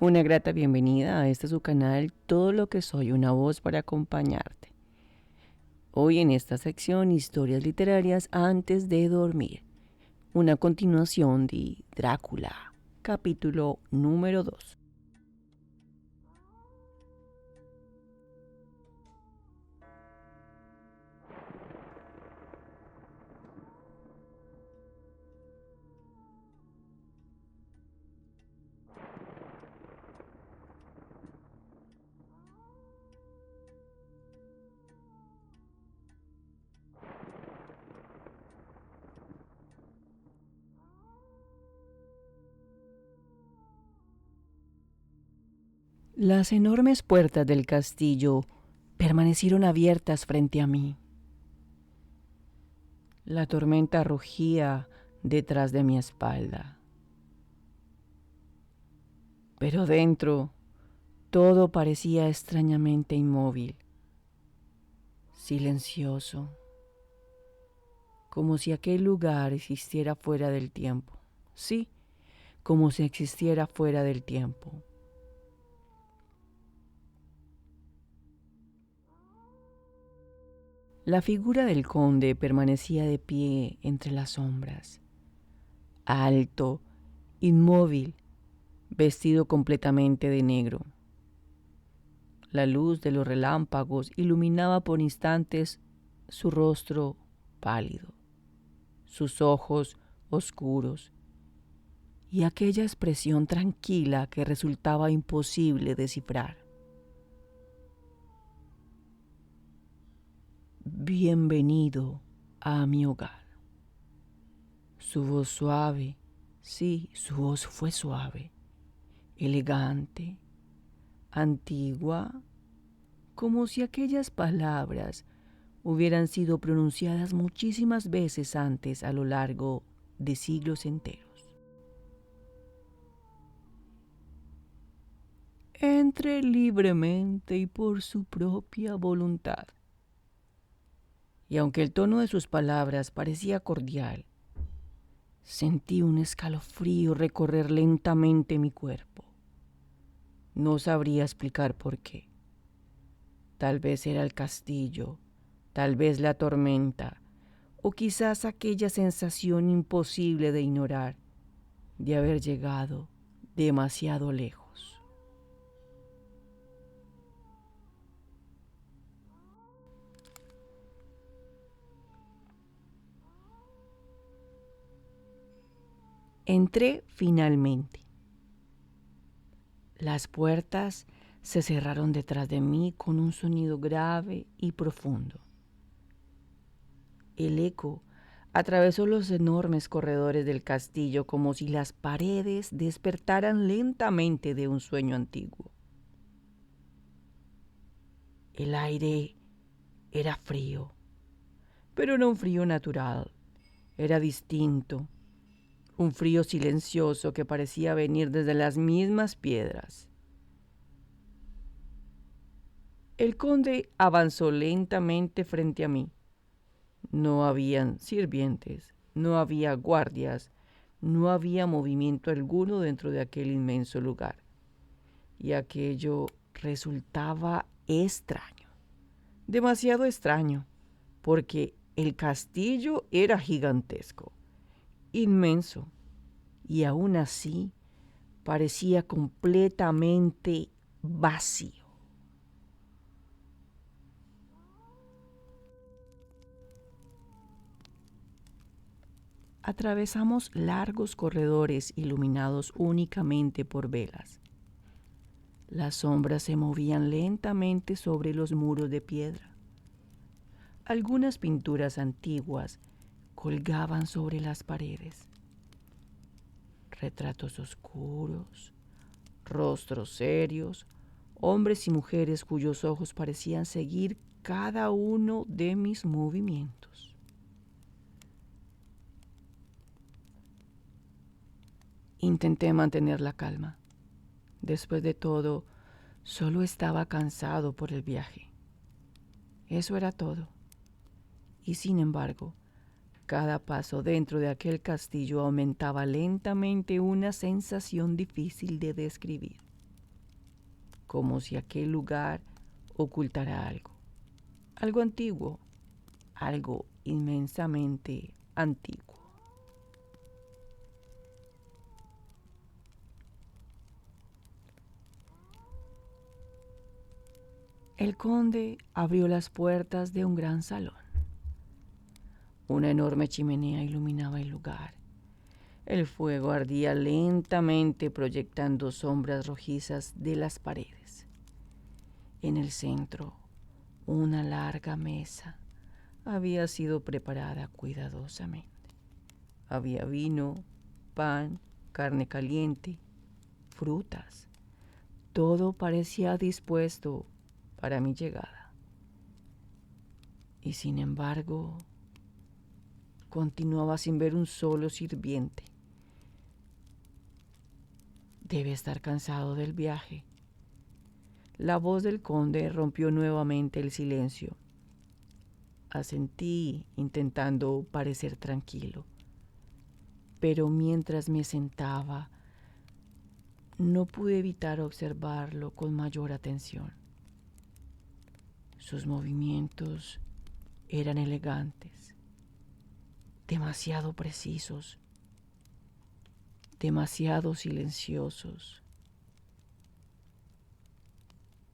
Una grata bienvenida a este su canal, Todo lo que soy, una voz para acompañarte. Hoy en esta sección, historias literarias antes de dormir. Una continuación de Drácula, capítulo número 2. Las enormes puertas del castillo permanecieron abiertas frente a mí. La tormenta rugía detrás de mi espalda. Pero dentro todo parecía extrañamente inmóvil, silencioso, como si aquel lugar existiera fuera del tiempo. Sí, como si existiera fuera del tiempo. La figura del conde permanecía de pie entre las sombras, alto, inmóvil, vestido completamente de negro. La luz de los relámpagos iluminaba por instantes su rostro pálido, sus ojos oscuros y aquella expresión tranquila que resultaba imposible descifrar. Bienvenido a mi hogar. Su voz suave, sí, su voz fue suave, elegante, antigua, como si aquellas palabras hubieran sido pronunciadas muchísimas veces antes a lo largo de siglos enteros. Entre libremente y por su propia voluntad. Y aunque el tono de sus palabras parecía cordial, sentí un escalofrío recorrer lentamente mi cuerpo. No sabría explicar por qué. Tal vez era el castillo, tal vez la tormenta, o quizás aquella sensación imposible de ignorar, de haber llegado demasiado lejos. Entré finalmente. Las puertas se cerraron detrás de mí con un sonido grave y profundo. El eco atravesó los enormes corredores del castillo como si las paredes despertaran lentamente de un sueño antiguo. El aire era frío, pero no un frío natural, era distinto, un frío silencioso que parecía venir desde las mismas piedras. El conde avanzó lentamente frente a mí. No habían sirvientes, no había guardias, no había movimiento alguno dentro de aquel inmenso lugar. Y aquello resultaba extraño, demasiado extraño, porque el castillo era gigantesco, inmenso, y aún así parecía completamente vacío. Atravesamos largos corredores iluminados únicamente por velas. Las sombras se movían lentamente sobre los muros de piedra. Algunas pinturas antiguas colgaban sobre las paredes. Retratos oscuros, rostros serios, hombres y mujeres cuyos ojos parecían seguir cada uno de mis movimientos. Intenté mantener la calma. Después de todo, solo estaba cansado por el viaje. Eso era todo. Y sin embargo, cada paso dentro de aquel castillo aumentaba lentamente una sensación difícil de describir. como si aquel lugar ocultara algo, algo antiguo, algo inmensamente antiguo. El conde abrió las puertas de un gran salón. Una enorme chimenea iluminaba el lugar. El fuego ardía lentamente proyectando sombras rojizas de las paredes. En el centro, una larga mesa había sido preparada cuidadosamente. Había vino, pan, carne caliente, frutas. Todo parecía dispuesto para mi llegada. Y sin embargo, continuaba sin ver un solo sirviente. Debe estar cansado del viaje. La voz del conde rompió nuevamente el silencio. Asentí, intentando parecer tranquilo. Pero mientras me sentaba, no pude evitar observarlo con mayor atención. Sus movimientos eran elegantes, demasiado precisos, demasiado silenciosos.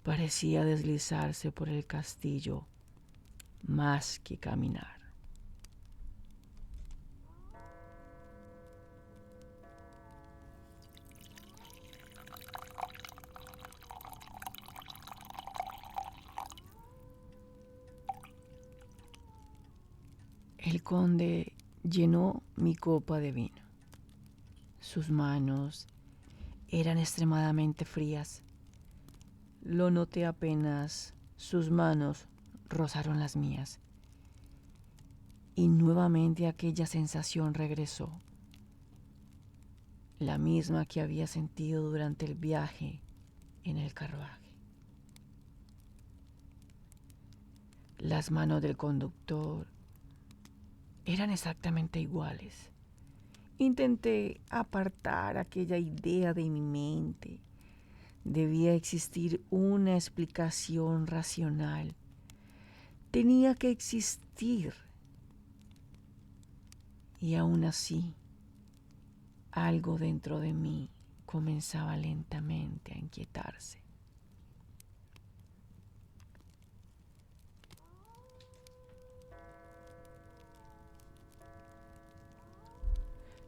Parecía deslizarse por el castillo más que caminar. El conde llenó mi copa de vino. Sus manos eran extremadamente frías. Lo noté apenas sus manos rozaron las mías. Y nuevamente aquella sensación regresó. La misma que había sentido durante el viaje en el carruaje. Las manos del conductor eran exactamente iguales. Intenté apartar aquella idea de mi mente. Debía existir una explicación racional. Tenía que existir. Y aún así, algo dentro de mí comenzaba lentamente a inquietarse.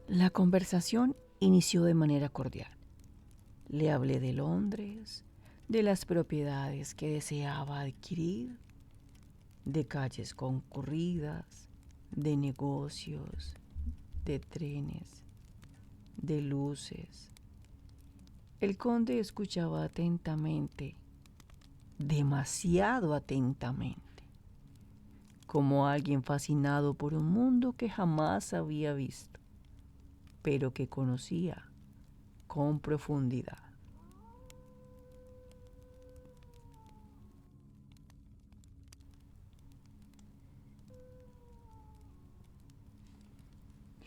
La conversación inició de manera cordial. Le hablé de Londres, de las propiedades que deseaba adquirir, de calles concurridas, de negocios, de trenes, de luces. El conde escuchaba atentamente, demasiado atentamente, como alguien fascinado por un mundo que jamás había visto, pero que conocía con profundidad.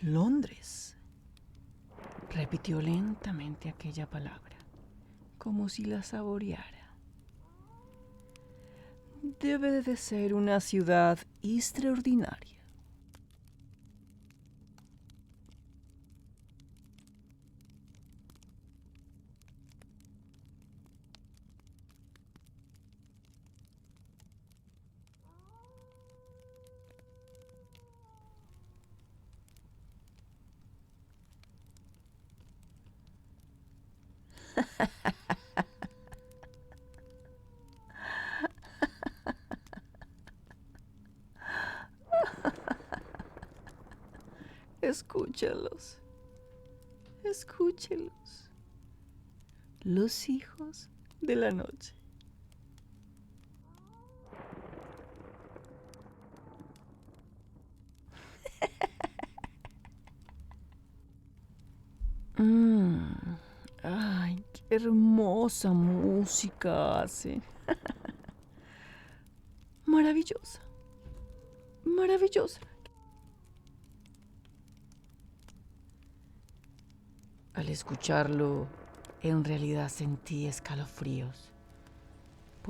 Londres, repitió lentamente aquella palabra, como si la saboreara. Debe de ser una ciudad extraordinaria. Escúchalos, escúchelos, los hijos de la noche. Ay, qué hermosa música hacen. Maravillosa, maravillosa. Al escucharlo, en realidad sentí escalofríos.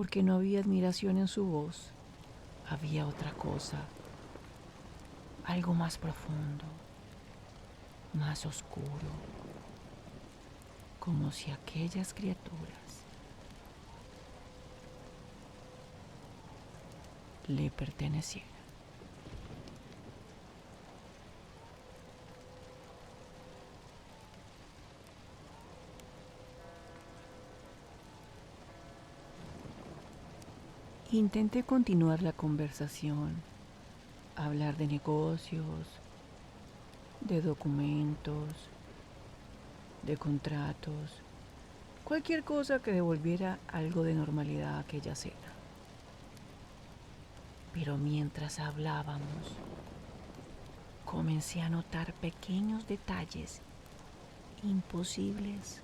porque no había admiración en su voz, había otra cosa, algo más profundo, más oscuro, como si aquellas criaturas le pertenecieran. Intenté continuar la conversación, hablar de negocios, de documentos, de contratos, cualquier cosa que devolviera algo de normalidad a aquella cena. Pero mientras hablábamos, comencé a notar pequeños detalles imposibles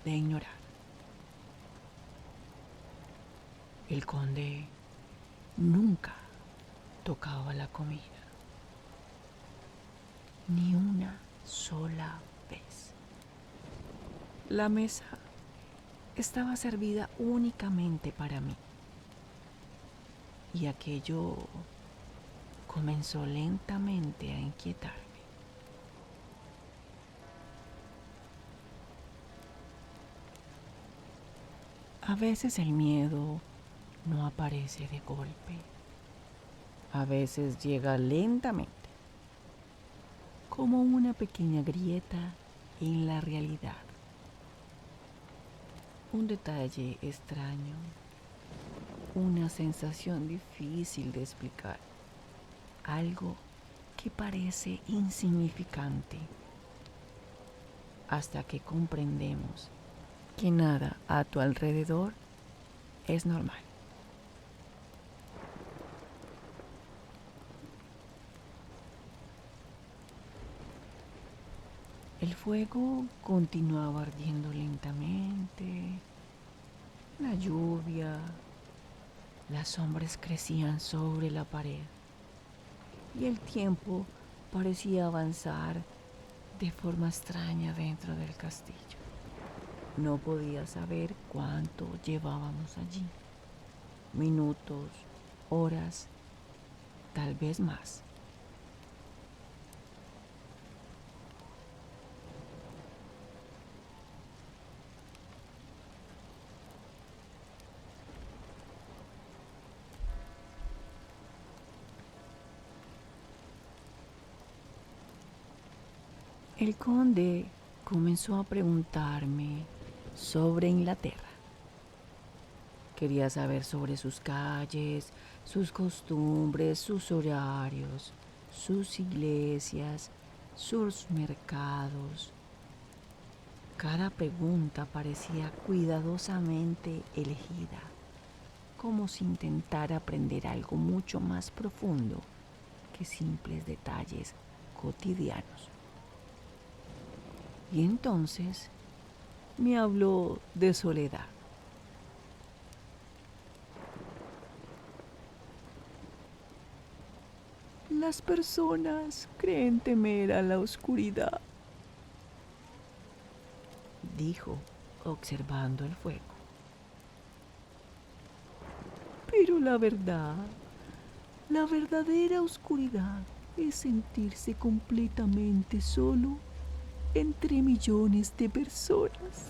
de ignorar. El conde nunca tocaba la comida, ni una sola vez. La mesa estaba servida únicamente para mí, y aquello comenzó lentamente a inquietarme. A veces el miedo no aparece de golpe, a veces llega lentamente, como una pequeña grieta en la realidad. Un detalle extraño, una sensación difícil de explicar, algo que parece insignificante, hasta que comprendemos que nada a tu alrededor es normal. El fuego continuaba ardiendo lentamente, la lluvia, las sombras crecían sobre la pared y el tiempo parecía avanzar de forma extraña dentro del castillo. No podía saber cuánto llevábamos allí, minutos, horas, tal vez más. El conde comenzó a preguntarme sobre Inglaterra. Quería saber sobre sus calles, sus costumbres, sus horarios, sus iglesias, sus mercados. Cada pregunta parecía cuidadosamente elegida, como si intentara aprender algo mucho más profundo que simples detalles cotidianos. Y entonces me habló de soledad. Las personas creen temer a la oscuridad, dijo, observando el fuego. Pero la verdadera oscuridad es sentirse completamente solo entre millones de personas.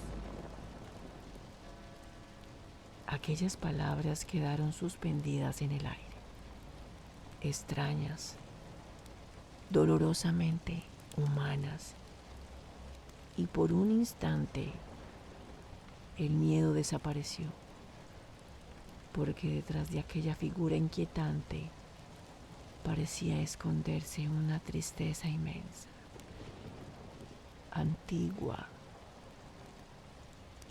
Aquellas palabras quedaron suspendidas en el aire, extrañas, dolorosamente humanas, y por un instante el miedo desapareció, porque detrás de aquella figura inquietante parecía esconderse una tristeza inmensa, antigua,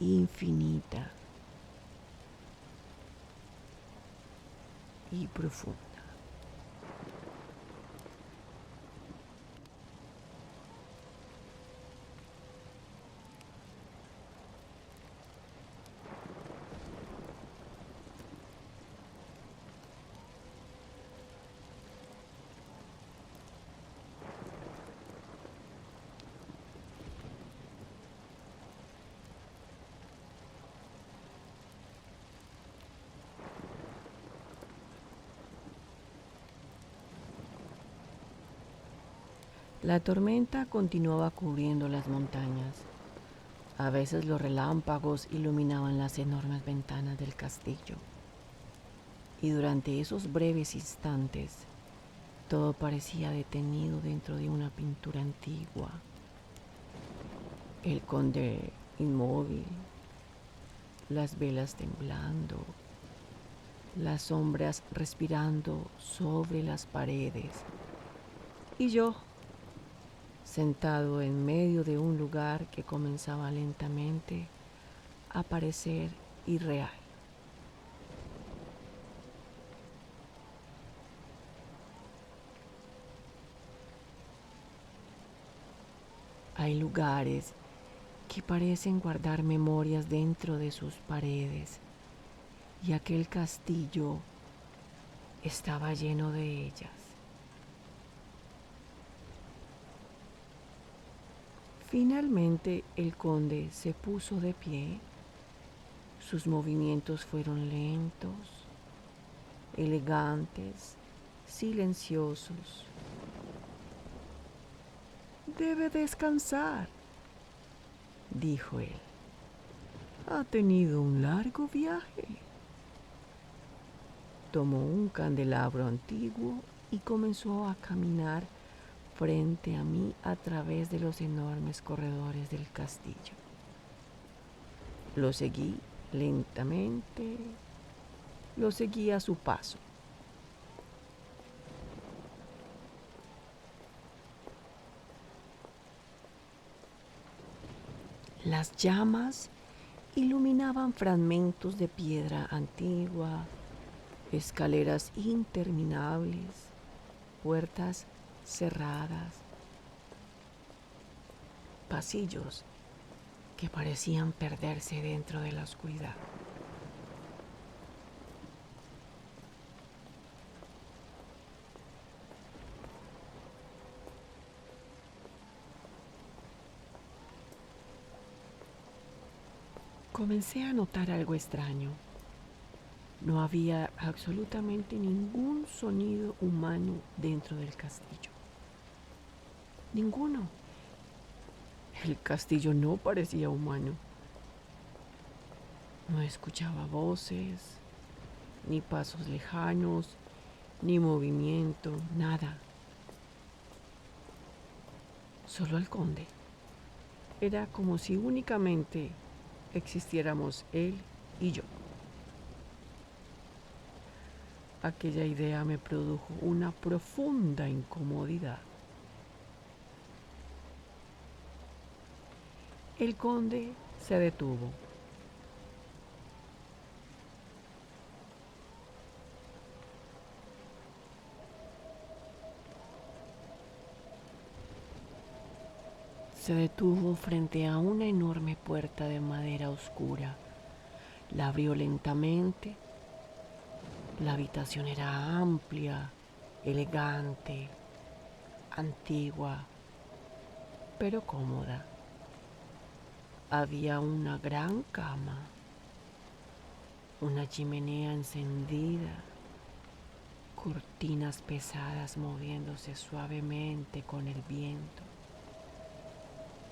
infinita y profunda. La tormenta continuaba cubriendo las montañas. A veces los relámpagos iluminaban las enormes ventanas del castillo. Y durante esos breves instantes, todo parecía detenido dentro de una pintura antigua. El conde inmóvil, las velas temblando, las sombras respirando sobre las paredes, y yo, sentado en medio de un lugar que comenzaba lentamente a parecer irreal. Hay lugares que parecen guardar memorias dentro de sus paredes, y aquel castillo estaba lleno de ellas. Finalmente el conde se puso de pie. Sus movimientos fueron lentos, elegantes, silenciosos. Debe descansar, dijo él. Ha tenido un largo viaje. Tomó un candelabro antiguo y comenzó a caminar frente a mí a través de los enormes corredores del castillo. Lo seguí lentamente, lo seguí a su paso. Las llamas iluminaban fragmentos de piedra antigua, escaleras interminables, puertas cerradas, pasillos que parecían perderse dentro de la oscuridad. Comencé a notar algo extraño. No había absolutamente ningún sonido humano dentro del castillo. Ninguno. El castillo no parecía humano. No escuchaba voces, ni pasos lejanos, ni movimiento, nada. Solo el conde. Era como si únicamente existiéramos él y yo. Aquella idea me produjo una profunda incomodidad. El conde se detuvo. Se detuvo frente a una enorme puerta de madera oscura. La abrió lentamente. La habitación era amplia, elegante, antigua, pero cómoda. Había una gran cama, una chimenea encendida, cortinas pesadas moviéndose suavemente con el viento.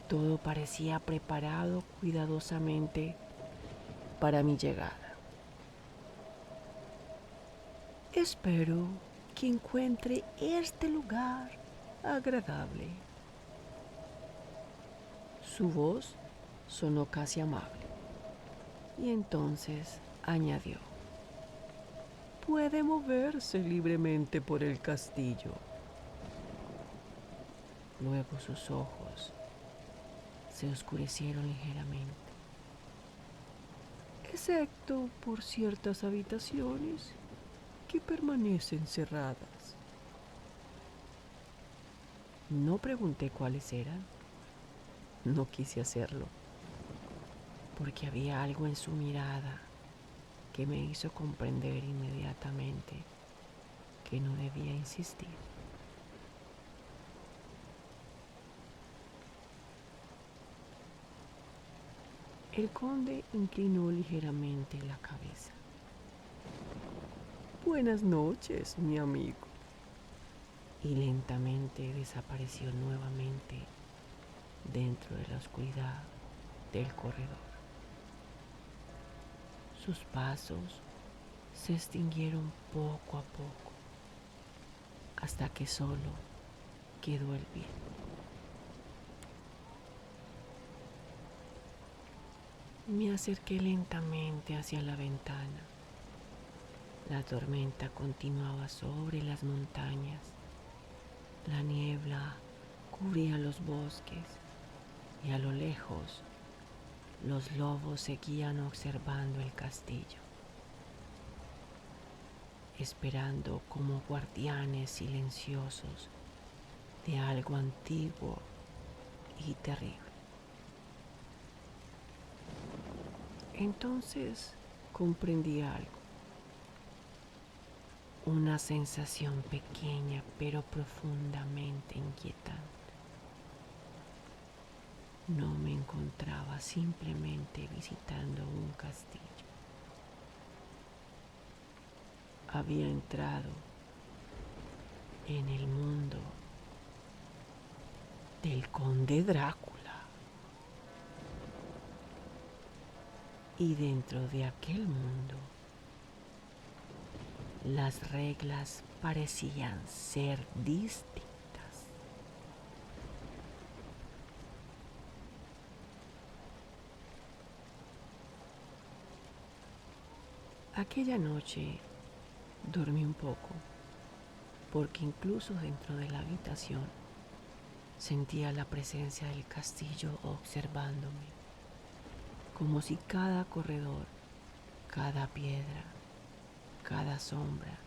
Todo parecía preparado cuidadosamente para mi llegada. Espero que encuentre este lugar agradable. Su voz sonó casi amable. Y entonces añadió: puede moverse libremente por el castillo. Luego sus ojos se oscurecieron ligeramente, excepto por ciertas habitaciones que permanecen cerradas. No pregunté cuáles eran. No quise hacerlo, porque había algo en su mirada que me hizo comprender inmediatamente que no debía insistir. El conde inclinó ligeramente la cabeza. Buenas noches, mi amigo. y lentamente desapareció nuevamente dentro de la oscuridad del corredor. Sus pasos se extinguieron poco a poco hasta que solo quedó el viento. Me acerqué lentamente hacia la ventana. La tormenta continuaba sobre las montañas. La niebla cubría los bosques y a lo lejos los lobos seguían observando el castillo, esperando como guardianes silenciosos de algo antiguo y terrible. Entonces comprendí algo, una sensación pequeña pero profundamente inquietante. No me encontraba simplemente visitando un castillo. Había entrado en el mundo del conde Drácula. Y dentro de aquel mundo, las reglas parecían ser distintas. Aquella noche dormí un poco, porque incluso dentro de la habitación sentía la presencia del castillo observándome, como si cada corredor, cada piedra, cada sombra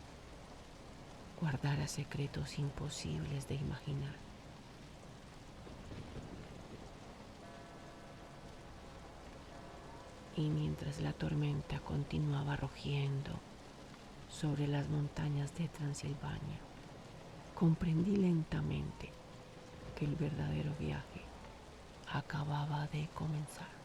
guardara secretos imposibles de imaginar. Y mientras la tormenta continuaba rugiendo sobre las montañas de Transilvania, comprendí lentamente que el verdadero viaje acababa de comenzar.